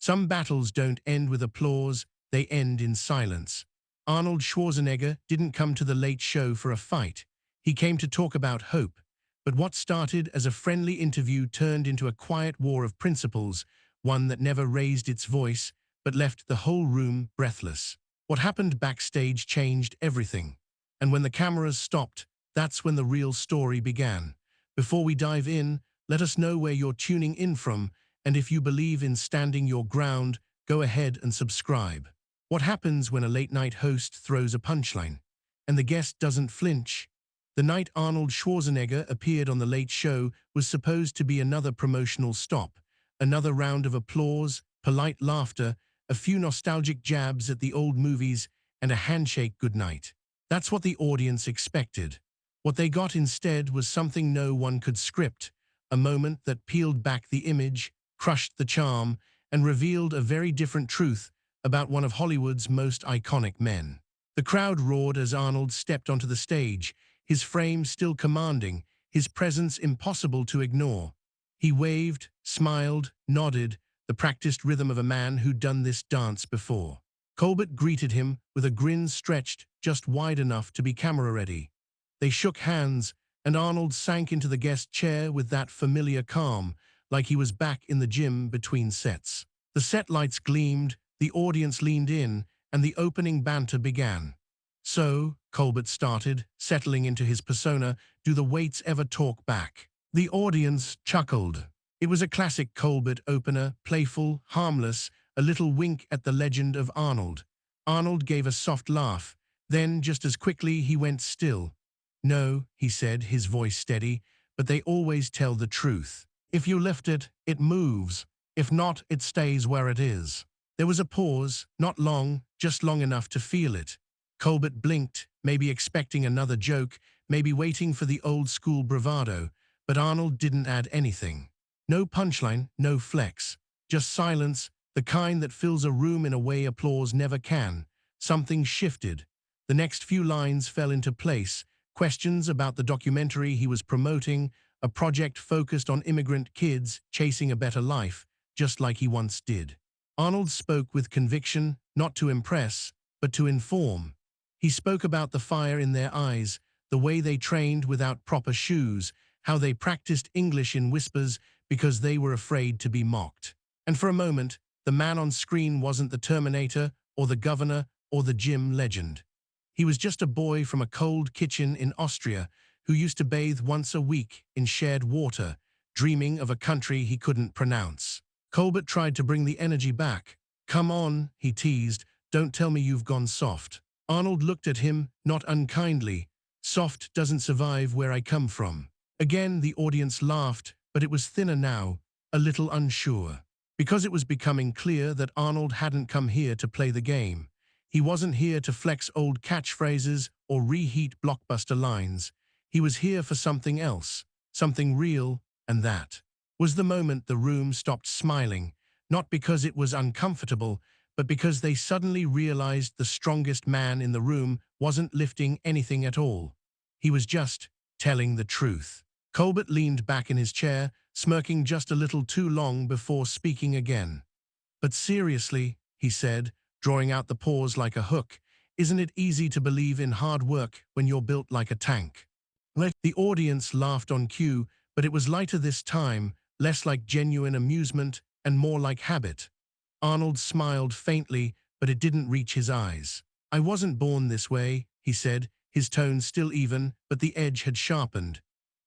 Some battles don't end with applause, they end in silence. Arnold Schwarzenegger didn't come to the Late Show for a fight. He came to talk about hope. But what started as a friendly interview turned into a quiet war of principles, one that never raised its voice, but left the whole room breathless. What happened backstage changed everything. And when the cameras stopped, that's when the real story began. Before we dive in, let us know where you're tuning in from, and if you believe in standing your ground, go ahead and subscribe. What happens when a late-night host throws a punchline, and the guest doesn't flinch? The night Arnold Schwarzenegger appeared on The Late Show was supposed to be another promotional stop, another round of applause, polite laughter, a few nostalgic jabs at the old movies, and a handshake goodnight. That's what the audience expected. What they got instead was something no one could script, a moment that peeled back the image, crushed the charm, and revealed a very different truth about one of Hollywood's most iconic men. The crowd roared as Arnold stepped onto the stage, his frame still commanding, his presence impossible to ignore. He waved, smiled, nodded, the practiced rhythm of a man who'd done this dance before. Colbert greeted him with a grin stretched just wide enough to be camera-ready. They shook hands, and Arnold sank into the guest chair with that familiar calm, like he was back in the gym between sets. The set lights gleamed, the audience leaned in, and the opening banter began. "So," Colbert started, settling into his persona, "do the weights ever talk back?" The audience chuckled. It was a classic Colbert opener, playful, harmless, a little wink at the legend of Arnold. Arnold gave a soft laugh. Then, just as quickly, he went still. "No," he said, his voice steady, "but they always tell the truth. If you lift it, it moves. If not, it stays where it is." There was a pause, not long, just long enough to feel it. Colbert blinked, maybe expecting another joke, maybe waiting for the old-school bravado, but Arnold didn't add anything. No punchline, no flex, just silence, the kind that fills a room in a way applause never can. Something shifted. The next few lines fell into place, questions about the documentary he was promoting, a project focused on immigrant kids chasing a better life, just like he once did. Arnold spoke with conviction, not to impress, but to inform. He spoke about the fire in their eyes, the way they trained without proper shoes, how they practiced English in whispers because they were afraid to be mocked. And for a moment, the man on screen wasn't the Terminator or the governor or the gym legend. He was just a boy from a cold kitchen in Austria who used to bathe once a week in shared water, dreaming of a country he couldn't pronounce. Colbert tried to bring the energy back. "Come on," he teased, "don't tell me you've gone soft." Arnold looked at him, not unkindly. "Soft doesn't survive where I come from." Again, the audience laughed, but it was thinner now, a little unsure. Because it was becoming clear that Arnold hadn't come here to play the game. He wasn't here to flex old catchphrases or reheat blockbuster lines. He was here for something else, something real, and that was the moment the room stopped smiling, not because it was uncomfortable, but because they suddenly realized the strongest man in the room wasn't lifting anything at all. He was just telling the truth. Colbert leaned back in his chair, smirking just a little too long before speaking again. "But seriously," he said, drawing out the pause like a hook, "isn't it easy to believe in hard work when you're built like a tank?" The audience laughed on cue, but it was lighter this time, less like genuine amusement and more like habit. Arnold smiled faintly, but it didn't reach his eyes. "I wasn't born this way," he said, his tone still even, but the edge had sharpened.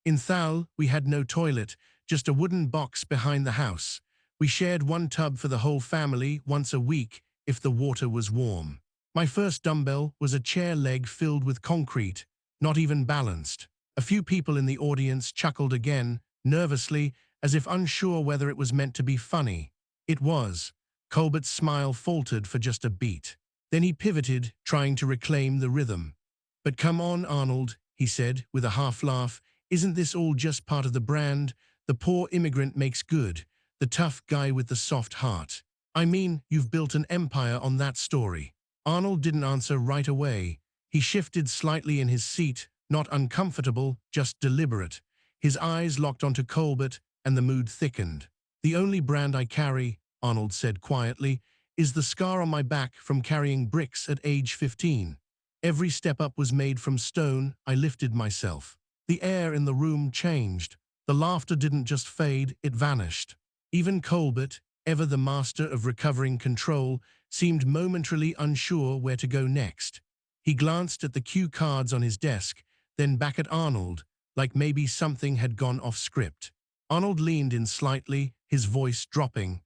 "In Thal, we had no toilet, just a wooden box behind the house. We shared one tub for the whole family once a week if the water was warm. My first dumbbell was a chair leg filled with concrete, not even balanced." A few people in the audience chuckled again, nervously, as if unsure whether it was meant to be funny. It was. Colbert's smile faltered for just a beat. Then he pivoted, trying to reclaim the rhythm. "But come on, Arnold," he said, with a half laugh. "Isn't this all just part of the brand? The poor immigrant makes good, the tough guy with the soft heart. I mean, you've built an empire on that story." Arnold didn't answer right away. He shifted slightly in his seat, not uncomfortable, just deliberate. His eyes locked onto Colbert, and the mood thickened. "The only brand I carry, Arnold said quietly, is the scar on my back from carrying bricks at age 15. Every step up was made from stone. I lifted myself. The air in the room changed. The laughter didn't just fade, it vanished. Even Colbert, ever the master of recovering control, seemed momentarily unsure where to go next. He glanced at the cue cards on his desk, then back at Arnold, like maybe something had gone off script. Arnold leaned in slightly, his voice dropping.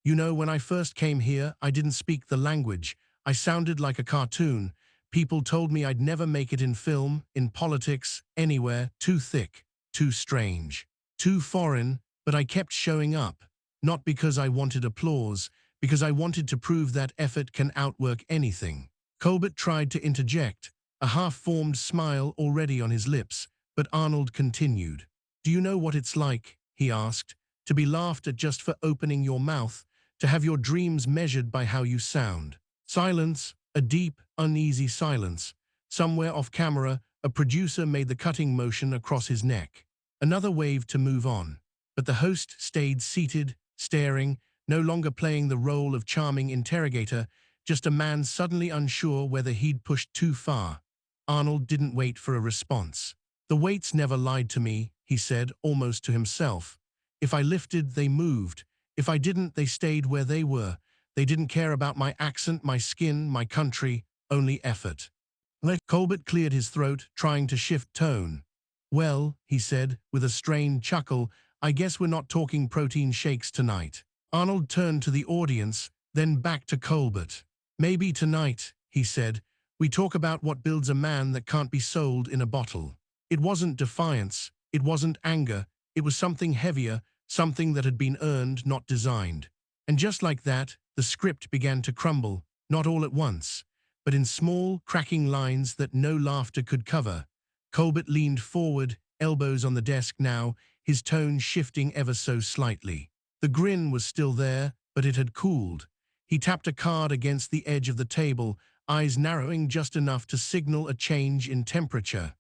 You know, when I first came here, I didn't speak the language. I sounded like a cartoon. People told me I'd never make it in film, in politics, anywhere. Too thick, too strange, too foreign, but I kept showing up. Not because I wanted applause, because I wanted to prove that effort can outwork anything. Colbert tried to interject, a half-formed smile already on his lips, but Arnold continued. Do you know what it's like, he asked, to be laughed at just for opening your mouth, to have your dreams measured by how you sound? Silence, a deep, uneasy silence. Somewhere off camera, a producer made the cutting motion across his neck. Another wave to move on. But the host stayed seated, staring, no longer playing the role of charming interrogator, just a man suddenly unsure whether he'd pushed too far. Arnold didn't wait for a response. The weights never lied to me, he said, almost to himself. If I lifted, they moved. If I didn't, they stayed where they were. They didn't care about my accent, my skin, my country, only effort. Colbert cleared his throat, trying to shift tone. Well, he said, with a strained chuckle, I guess we're not talking protein shakes tonight. Arnold turned to the audience, then back to Colbert. Maybe tonight, he said, we talk about what builds a man that can't be sold in a bottle. It wasn't defiance, it wasn't anger, it was something heavier, something that had been earned, not designed. And just like that, the script began to crumble, not all at once, but in small, cracking lines that no laughter could cover. Colbert leaned forward, elbows on the desk now, his tone shifting ever so slightly. The grin was still there, but it had cooled. He tapped a card against the edge of the table, eyes narrowing just enough to signal a change in temperature.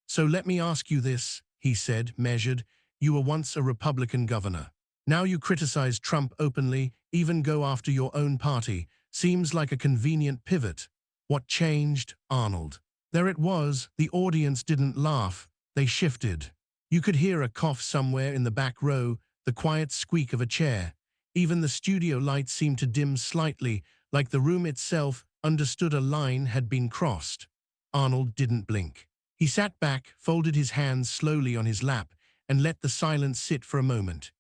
So let me ask you this, he said, measured. You were once a Republican governor. Now you criticize Trump openly, even go after your own party. Seems like a convenient pivot. What changed, Arnold? There it was. The audience didn't laugh. They shifted. You could hear a cough somewhere in the back row, the quiet squeak of a chair. Even the studio lights seemed to dim slightly, like the room itself understood a line had been crossed. Arnold didn't blink. He sat back, folded his hands slowly on his lap, and let the silence sit for a moment.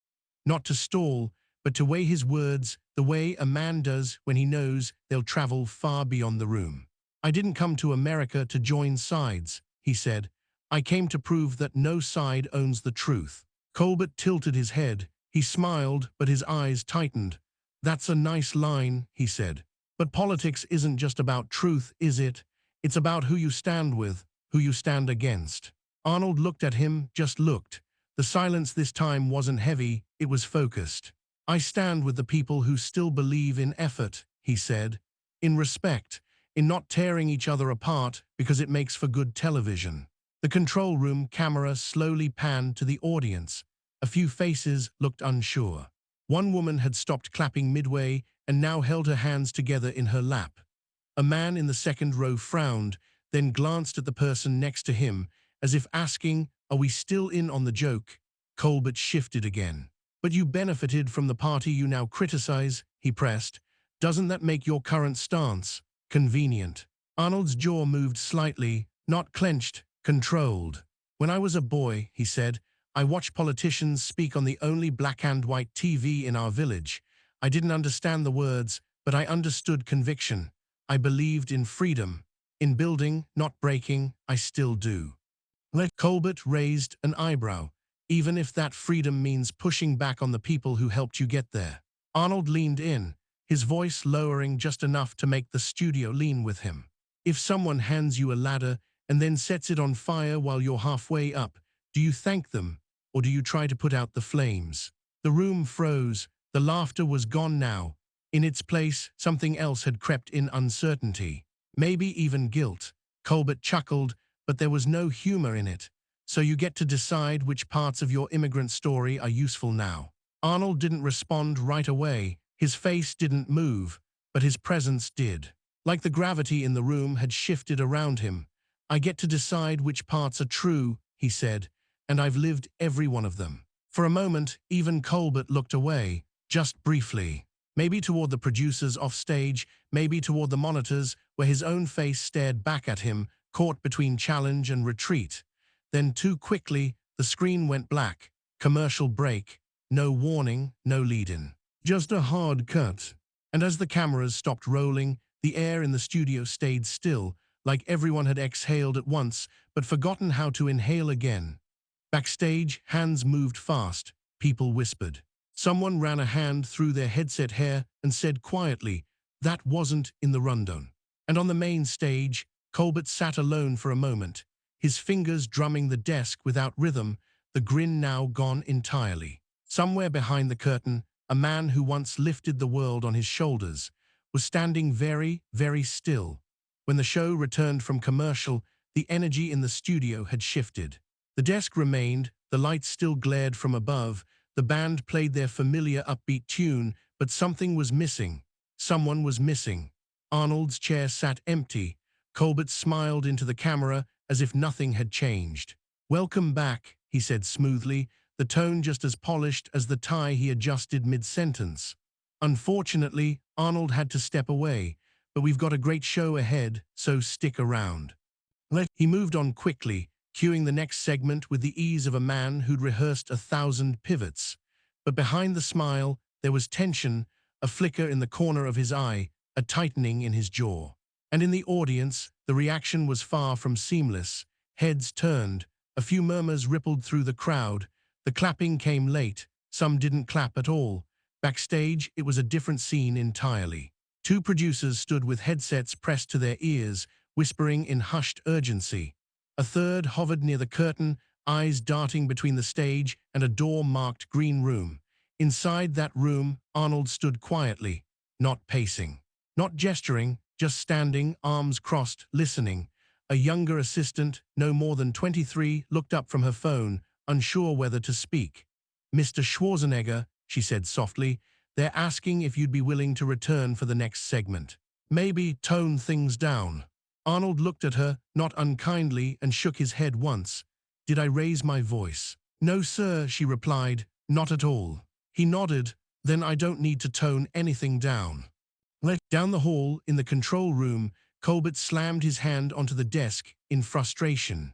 Not to stall, but to weigh his words the way a man does when he knows they'll travel far beyond the room. I didn't come to America to join sides, he said. I came to prove that no side owns the truth. Colbert tilted his head. He smiled, but his eyes tightened. That's a nice line, he said. But politics isn't just about truth, is it? It's about who you stand with, who you stand against. Arnold looked at him, just looked. The silence this time wasn't heavy, it was focused. I stand with the people who still believe in effort, he said. In respect, in not tearing each other apart because it makes for good television. The control room camera slowly panned to the audience. A few faces looked unsure. One woman had stopped clapping midway and now held her hands together in her lap. A man in the second row frowned, then glanced at the person next to him, as if asking, are we still in on the joke? Colbert shifted again. But you benefited from the party you now criticize, he pressed. Doesn't that make your current stance convenient? Arnold's jaw moved slightly, not clenched, controlled. When I was a boy, he said, I watched politicians speak on the only black and white TV in our village. I didn't understand the words, but I understood conviction. I believed in freedom. In building, not breaking, I still do. Colbert raised an eyebrow, even if that freedom means pushing back on the people who helped you get there. Arnold leaned in, his voice lowering just enough to make the studio lean with him. If someone hands you a ladder and then sets it on fire while you're halfway up, do you thank them, or do you try to put out the flames? The room froze, the laughter was gone now. In its place, something else had crept in, uncertainty. Maybe even guilt. Colbert chuckled, but there was no humor in it. So you get to decide which parts of your immigrant story are useful now. Arnold didn't respond right away. His face didn't move, but his presence did. Like the gravity in the room had shifted around him. "I get to decide which parts are true," he said, "and I've lived every one of them." For a moment, even Colbert looked away, just briefly. Maybe toward the producers off stage, maybe toward the monitors, where his own face stared back at him, caught between challenge and retreat. Then too quickly, the screen went black. Commercial break. No warning, no lead-in. Just a hard cut. And as the cameras stopped rolling, the air in the studio stayed still, like everyone had exhaled at once, but forgotten how to inhale again. Backstage, hands moved fast. People whispered. Someone ran a hand through their headset hair and said quietly, "That wasn't in the rundown." And on the main stage, Colbert sat alone for a moment, his fingers drumming the desk without rhythm, the grin now gone entirely. Somewhere behind the curtain, a man who once lifted the world on his shoulders was standing very, very still. When the show returned from commercial, the energy in the studio had shifted. The desk remained, the lights still glared from above, the band played their familiar upbeat tune, but something was missing. Someone was missing. Arnold's chair sat empty. Colbert smiled into the camera as if nothing had changed. "Welcome back," he said smoothly, the tone just as polished as the tie he adjusted mid-sentence. "Unfortunately, Arnold had to step away, but we've got a great show ahead, so stick around." He moved on quickly, cueing the next segment with the ease of a man who'd rehearsed 1,000 pivots. But behind the smile, there was tension, a flicker in the corner of his eye, a tightening in his jaw. And in the audience, the reaction was far from seamless. Heads turned, a few murmurs rippled through the crowd. The clapping came late, some didn't clap at all. Backstage, it was a different scene entirely. Two producers stood with headsets pressed to their ears, whispering in hushed urgency. A third hovered near the curtain, eyes darting between the stage and a door-marked green room. Inside that room, Arnold stood quietly, not pacing, not gesturing, just standing, arms crossed, listening. A younger assistant, no more than 23, looked up from her phone, unsure whether to speak. "Mr. Schwarzenegger," she said softly, "they're asking if you'd be willing to return for the next segment. Maybe tone things down." Arnold looked at her, not unkindly, and shook his head once. "Did I raise my voice?" "No, sir," she replied, "not at all." He nodded. "Then I don't need to tone anything down." Down the hall, in the control room, Colbert slammed his hand onto the desk in frustration.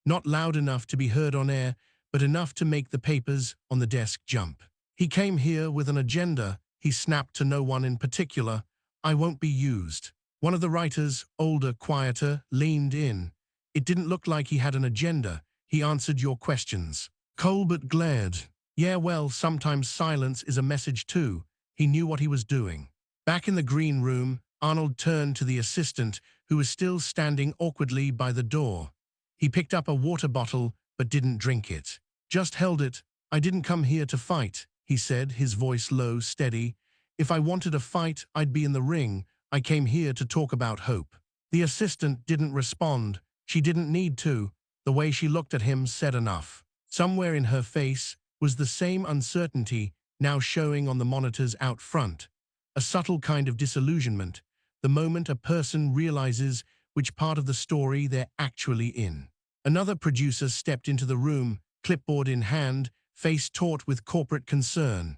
Not loud enough to be heard on air, but enough to make the papers on the desk jump. "He came here with an agenda," he snapped to no one in particular. "I won't be used." One of the writers, older, quieter, leaned in. "It didn't look like he had an agenda. He answered your questions." Colbert glared. "Yeah, well, sometimes silence is a message too." He knew what he was doing. Back in the green room, Arnold turned to the assistant, who was still standing awkwardly by the door. He picked up a water bottle, but didn't drink it. "Just held it. I didn't come here to fight," he said, his voice low, steady. "If I wanted a fight, I'd be in the ring. I came here to talk about hope." The assistant didn't respond. She didn't need to. The way she looked at him said enough. Somewhere in her face was the same uncertainty now showing on the monitors out front. A subtle kind of disillusionment, the moment a person realizes which part of the story they're actually in. Another producer stepped into the room, clipboard in hand, face taut with corporate concern.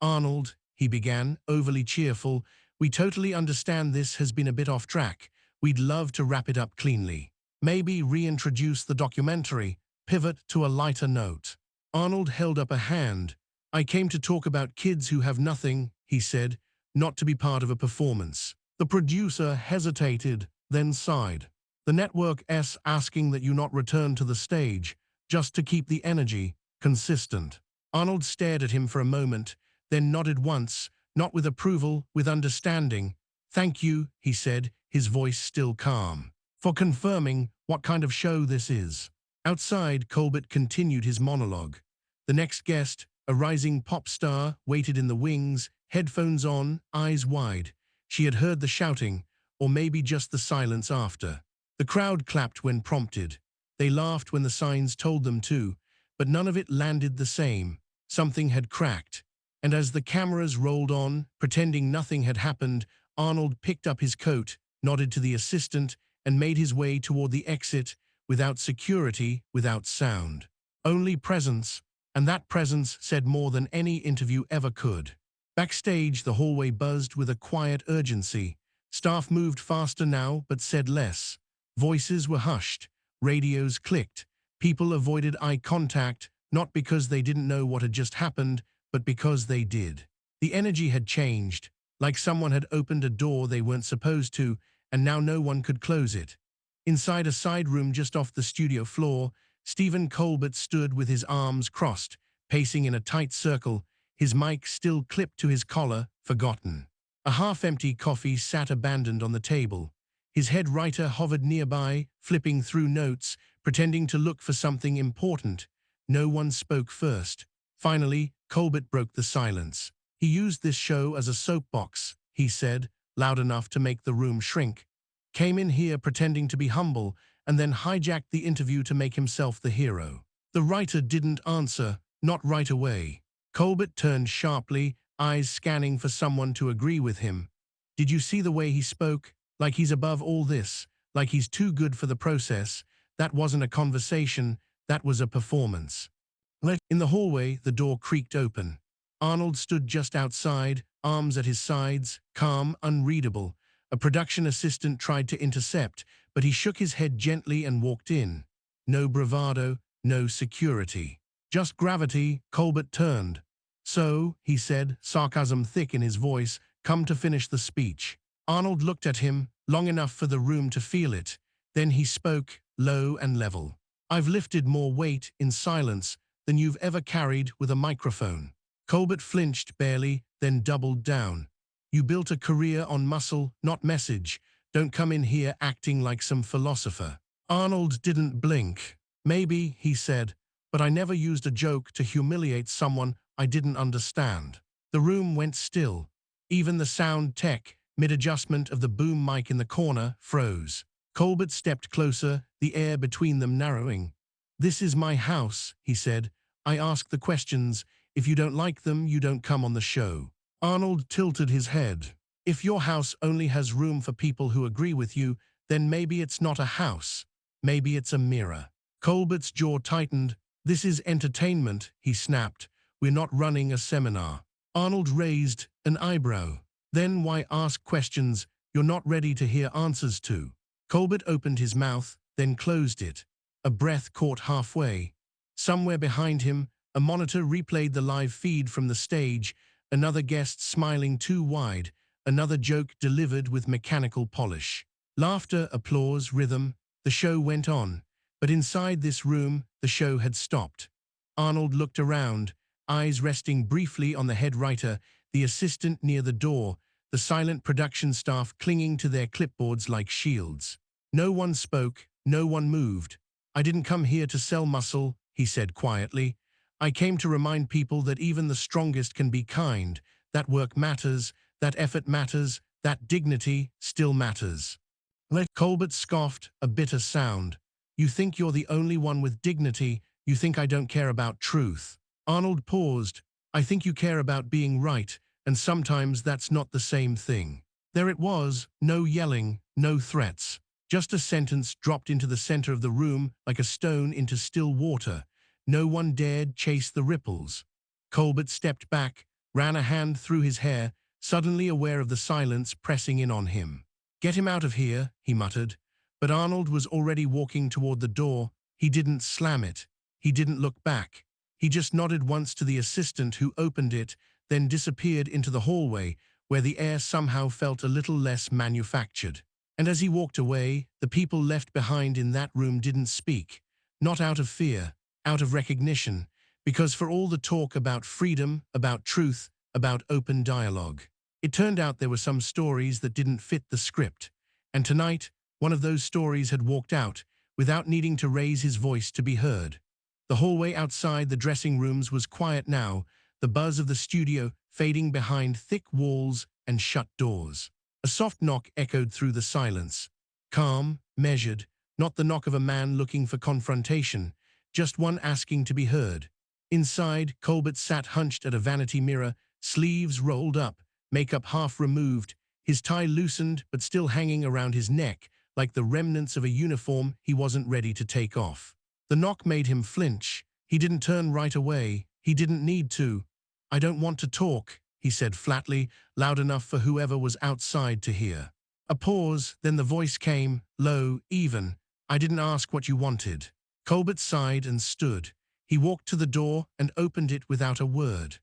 "Arnold," he began, overly cheerful, "we totally understand this has been a bit off track. We'd love to wrap it up cleanly. Maybe reintroduce the documentary, pivot to a lighter note." Arnold held up a hand. "I came to talk about kids who have nothing," he said, "not to be part of a performance." The producer hesitated, then sighed. "The network's asking that you not return to the stage, just to keep the energy consistent." Arnold stared at him for a moment, then nodded once, not with approval, with understanding. "Thank you," he said, his voice still calm, "for confirming what kind of show this is." Outside, Colbert continued his monologue. The next guest, a rising pop star, waited in the wings, headphones on, eyes wide. She had heard the shouting, or maybe just the silence after. The crowd clapped when prompted. They laughed when the signs told them to, but none of it landed the same. Something had cracked. And as the cameras rolled on, pretending nothing had happened, Arnold picked up his coat, nodded to the assistant, and made his way toward the exit, without security, without sound. Only presence, and that presence said more than any interview ever could. Backstage, the hallway buzzed with a quiet urgency. Staff moved faster now, but said less. Voices were hushed. Radios clicked. People avoided eye contact, not because they didn't know what had just happened, but because they did. The energy had changed, like someone had opened a door they weren't supposed to, and now no one could close it. Inside a side room just off the studio floor, Stephen Colbert stood with his arms crossed, pacing in a tight circle, his mic still clipped to his collar, forgotten. A half-empty coffee sat abandoned on the table. His head writer hovered nearby, flipping through notes, pretending to look for something important. No one spoke first. Finally, Colbert broke the silence. He used this show as a soapbox, he said, loud enough to make the room shrink. Came in here pretending to be humble, and then hijacked the interview to make himself the hero. The writer didn't answer, not right away. Colbert turned sharply, eyes scanning for someone to agree with him. Did you see the way he spoke? Like he's above all this, like he's too good for the process. That wasn't a conversation, that was a performance. In the hallway, the door creaked open. Arnold stood just outside, arms at his sides, calm, unreadable. A production assistant tried to intercept, but he shook his head gently and walked in. No bravado, no security. Just gravity. Colbert turned. So, he said, sarcasm thick in his voice, come to finish the speech. Arnold looked at him, long enough for the room to feel it. Then he spoke, low and level. I've lifted more weight, in silence, than you've ever carried with a microphone. Colbert flinched barely, then doubled down. You built a career on muscle, not message. Don't come in here acting like some philosopher. Arnold didn't blink. Maybe, he said, but I never used a joke to humiliate someone I didn't understand. The room went still. Even the sound tech, mid-adjustment of the boom mic in the corner, froze. Colbert stepped closer, the air between them narrowing. This is my house, he said. I ask the questions. If you don't like them, you don't come on the show. Arnold tilted his head. If your house only has room for people who agree with you, then maybe it's not a house. Maybe it's a mirror. Colbert's jaw tightened. This is entertainment, he snapped. We're not running a seminar. Arnold raised an eyebrow. Then why ask questions you're not ready to hear answers to? Colbert opened his mouth, then closed it. A breath caught halfway. Somewhere behind him, a monitor replayed the live feed from the stage, another guest smiling too wide, another joke delivered with mechanical polish. Laughter, applause, rhythm. The show went on. But inside this room, the show had stopped. Arnold looked around, eyes resting briefly on the head writer, the assistant near the door, the silent production staff clinging to their clipboards like shields. No one spoke, no one moved. I didn't come here to sell muscle, he said quietly. I came to remind people that even the strongest can be kind, that work matters, that effort matters, that dignity still matters. Colbert scoffed, a bitter sound. You think you're the only one with dignity, you think I don't care about truth. Arnold paused. I think you care about being right, and sometimes that's not the same thing. There it was, no yelling, no threats. Just a sentence dropped into the center of the room like a stone into still water. No one dared chase the ripples. Colbert stepped back, ran a hand through his hair, suddenly aware of the silence pressing in on him. Get him out of here, he muttered. But Arnold was already walking toward the door. He didn't slam it. He didn't look back. He just nodded once to the assistant who opened it, then disappeared into the hallway, where the air somehow felt a little less manufactured. And as he walked away, the people left behind in that room didn't speak, not out of fear, out of recognition, because for all the talk about freedom, about truth, about open dialogue, it turned out there were some stories that didn't fit the script. And tonight, one of those stories had walked out, without needing to raise his voice to be heard. The hallway outside the dressing rooms was quiet now, the buzz of the studio fading behind thick walls and shut doors. A soft knock echoed through the silence. Calm, measured, not the knock of a man looking for confrontation, just one asking to be heard. Inside, Colbert sat hunched at a vanity mirror, sleeves rolled up, makeup half removed, his tie loosened but still hanging around his neck, like the remnants of a uniform he wasn't ready to take off. The knock made him flinch. He didn't turn right away. He didn't need to. "I don't want to talk," he said flatly, loud enough for whoever was outside to hear. A pause, then the voice came, low, even. "I didn't ask what you wanted." Colbert sighed and stood. He walked to the door and opened it without a word.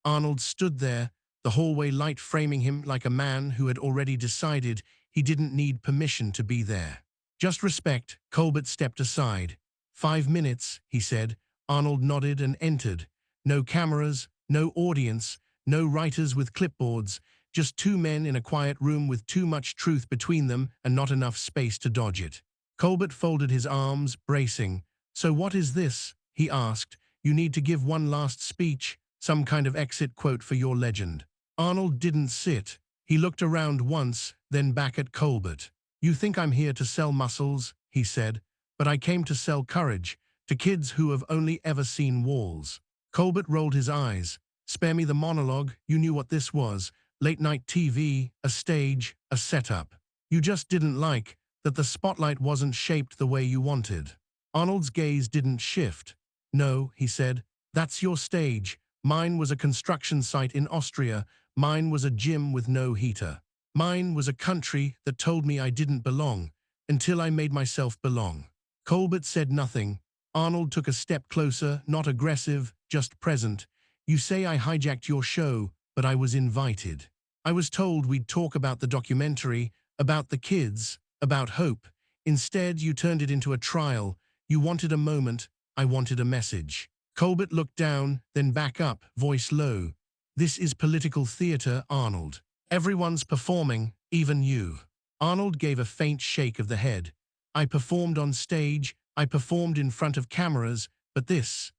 Arnold stood there, the hallway light framing him like a man who had already decided he didn't need permission to be there. "Just respect." Colbert stepped aside. "5 minutes," he said. Arnold nodded and entered. No cameras, no audience, no writers with clipboards, just two men in a quiet room with too much truth between them and not enough space to dodge it. Colbert folded his arms, bracing. "So what is this?" he asked. "You need to give one last speech, some kind of exit quote for your legend." Arnold didn't sit. He looked around once, then back at Colbert. "You think I'm here to sell muscles," he said, "but I came to sell courage, to kids who have only ever seen walls." Colbert rolled his eyes. "Spare me the monologue. You knew what this was. Late-night TV, a stage, a setup. You just didn't like that the spotlight wasn't shaped the way you wanted." Arnold's gaze didn't shift. "No," he said, "that's your stage. Mine was a construction site in Austria. Mine was a gym with no heater. Mine was a country that told me I didn't belong, until I made myself belong." Colbert said nothing. Arnold took a step closer, not aggressive, just present. "You say I hijacked your show, but I was invited. I was told we'd talk about the documentary, about the kids, about hope. Instead, you turned it into a trial. You wanted a moment, I wanted a message." Colbert looked down, then back up, voice low. "This is political theater, Arnold. Everyone's performing, even you." Arnold gave a faint shake of the head. "I performed on stage, I performed in front of cameras, but this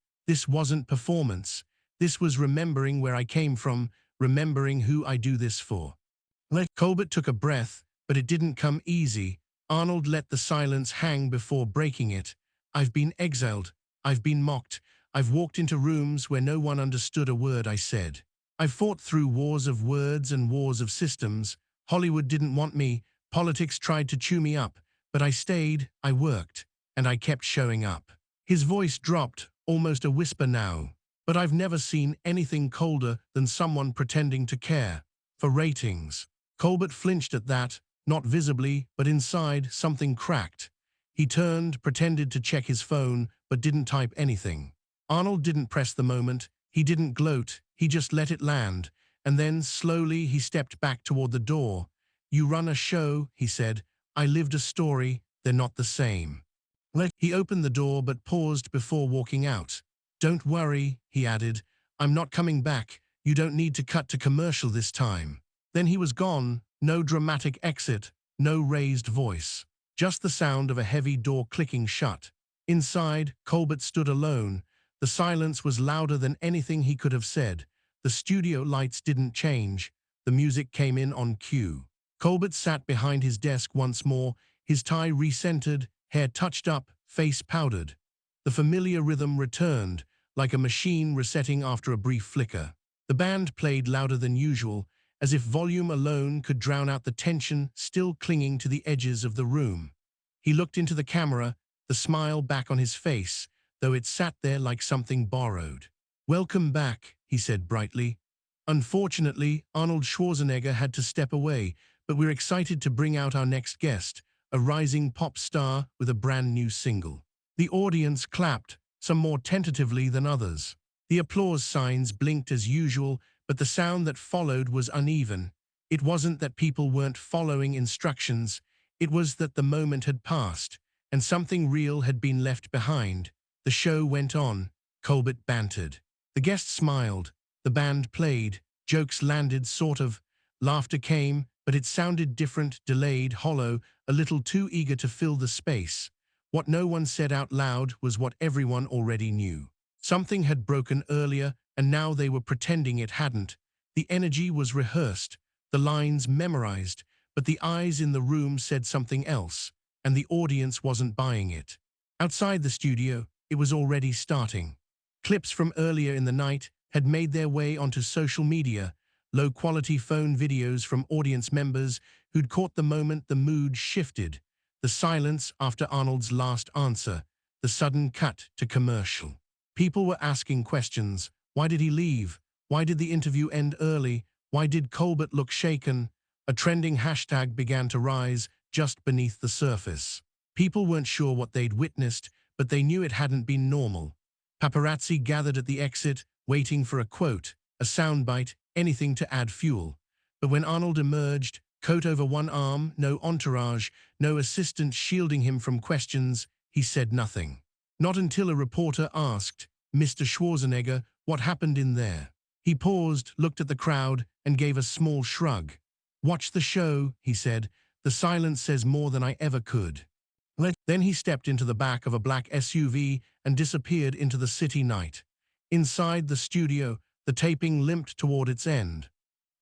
wasn't performance. This was remembering where I came from, remembering who I do this for." Colbert took a breath, but it didn't come easy. Arnold let the silence hang before breaking it. "I've been exiled. I've been mocked. I've walked into rooms where no one understood a word I said. I've fought through wars of words and wars of systems. Hollywood didn't want me. Politics tried to chew me up. But I stayed, I worked, and I kept showing up." His voice dropped, almost a whisper now. "But I've never seen anything colder than someone pretending to care. For ratings." Colbert flinched at that, not visibly, but inside, something cracked. He turned, pretended to check his phone, but didn't type anything. Arnold didn't press the moment. He didn't gloat. He just let it land. And then, slowly, he stepped back toward the door. "You run a show," he said. "I lived a story. They're not the same." He opened the door but paused before walking out. "Don't worry," he added. "I'm not coming back. You don't need to cut to commercial this time." Then he was gone. No dramatic exit, no raised voice. Just the sound of a heavy door clicking shut. Inside, Colbert stood alone. The silence was louder than anything he could have said. The studio lights didn't change. The music came in on cue. Colbert sat behind his desk once more, his tie recentered, hair touched up, face powdered. The familiar rhythm returned, like a machine resetting after a brief flicker. The band played louder than usual, as if volume alone could drown out the tension still clinging to the edges of the room. He looked into the camera, the smile back on his face, though it sat there like something borrowed. "Welcome back," he said brightly. "Unfortunately, Arnold Schwarzenegger had to step away, but we're excited to bring out our next guest, a rising pop star with a brand new single." The audience clapped, some more tentatively than others. The applause signs blinked as usual, but the sound that followed was uneven. It wasn't that people weren't following instructions, it was that the moment had passed, and something real had been left behind. The show went on. Colbert bantered. The guests smiled. The band played. Jokes landed, sort of. Laughter came, but it sounded different, delayed, hollow, a little too eager to fill the space. What no one said out loud was what everyone already knew. Something had broken earlier, and now they were pretending it hadn't. The energy was rehearsed, the lines memorized, but the eyes in the room said something else, and the audience wasn't buying it. Outside the studio, it was already starting. Clips from earlier in the night, had made their way onto social media, low-quality phone videos from audience members who'd caught the moment the mood shifted, the silence after Arnold's last answer, the sudden cut to commercial. People were asking questions. Why did he leave? Why did the interview end early? Why did Colbert look shaken? A trending hashtag began to rise just beneath the surface. People weren't sure what they'd witnessed, but they knew it hadn't been normal. Paparazzi gathered at the exit, waiting for a quote, a soundbite, anything to add fuel. But when Arnold emerged, coat over one arm, no entourage, no assistant shielding him from questions, he said nothing. Not until a reporter asked, "Mr. Schwarzenegger, what happened in there?" He paused, looked at the crowd, and gave a small shrug. "Watch the show," he said. "The silence says more than I ever could." Then he stepped into the back of a black SUV and disappeared into the city night. Inside the studio, the taping limped toward its end.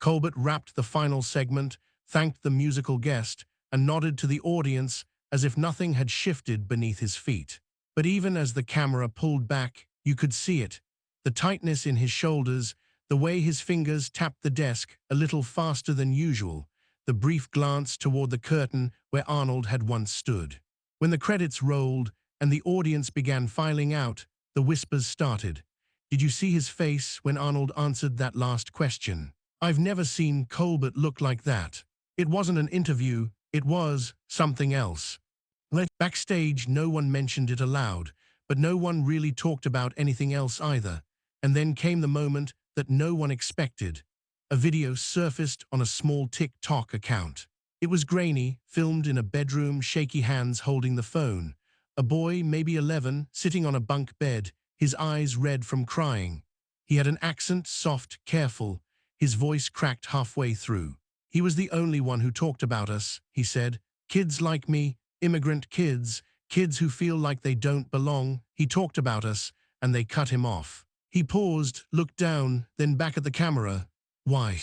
Colbert wrapped the final segment, thanked the musical guest, and nodded to the audience as if nothing had shifted beneath his feet. But even as the camera pulled back, you could see it. The tightness in his shoulders, the way his fingers tapped the desk a little faster than usual, the brief glance toward the curtain where Arnold had once stood. When the credits rolled and the audience began filing out, the whispers started. Did you see his face when Arnold answered that last question? I've never seen Colbert look like that. It wasn't an interview, it was something else. Backstage, no one mentioned it aloud, but no one really talked about anything else either. And then came the moment that no one expected. A video surfaced on a small TikTok account. It was grainy, filmed in a bedroom, shaky hands holding the phone. A boy, maybe 11, sitting on a bunk bed, his eyes red from crying. He had an accent, soft, careful, his voice cracked halfway through. He was the only one who talked about us, he said. Kids like me, immigrant kids, kids who feel like they don't belong. He talked about us, and they cut him off. He paused, looked down, then back at the camera. Why?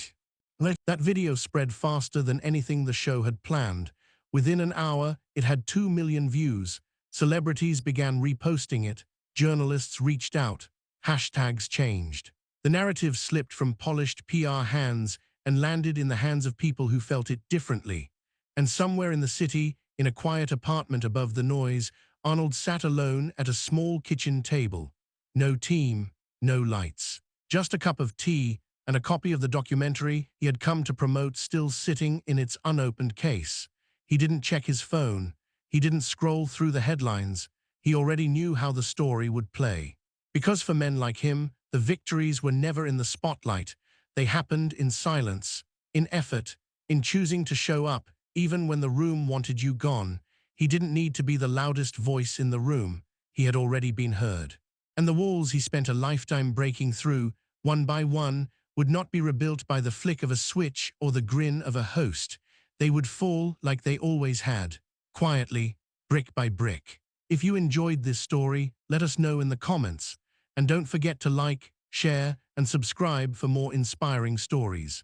That video spread faster than anything the show had planned. Within an hour, it had 2 million views. Celebrities began reposting it. Journalists reached out. Hashtags changed. The narrative slipped from polished PR hands and landed in the hands of people who felt it differently. And somewhere in the city, in a quiet apartment above the noise, Arnold sat alone at a small kitchen table. No team, no lights. Just a cup of tea and a copy of the documentary he had come to promote still sitting in its unopened case. He didn't check his phone. He didn't scroll through the headlines. He already knew how the story would play. Because for men like him, the victories were never in the spotlight. They happened in silence, in effort, in choosing to show up, even when the room wanted you gone. He didn't need to be the loudest voice in the room. He had already been heard. And the walls he spent a lifetime breaking through, one by one, would not be rebuilt by the flick of a switch or the grin of a host. They would fall like they always had, quietly, brick by brick. If you enjoyed this story, let us know in the comments. And don't forget to like, share, and subscribe for more inspiring stories.